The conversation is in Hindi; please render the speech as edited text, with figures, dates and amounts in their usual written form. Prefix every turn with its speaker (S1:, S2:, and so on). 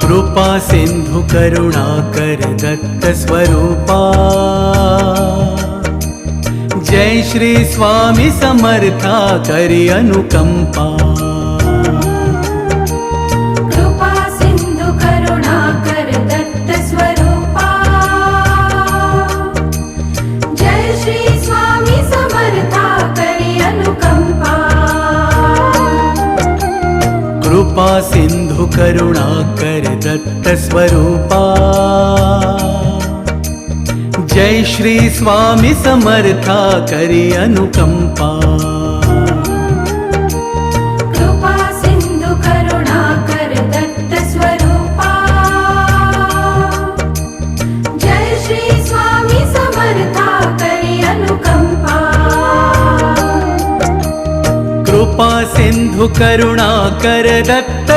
S1: कृपा सिंधु करुणाकर दत्त स्वरूपा, जय श्री स्वामी समर्था करी अनुकंपा।
S2: कृपा सिंधु करुणाकर दत्त स्वरूपा, जय श्री स्वामी समर्था करी अनुकंपा।
S1: कृपा सिंधु करुणाकर दत्त स्वरूपा, जय श्री स्वामी समर्था करी अनुकंपा।
S2: कृपा सिंधु करुणाकर दत्त स्वरूपा, जय श्री स्वामी समर्था करी अनुकंपा।
S1: कृपा सिंधु करुणाकर दत्त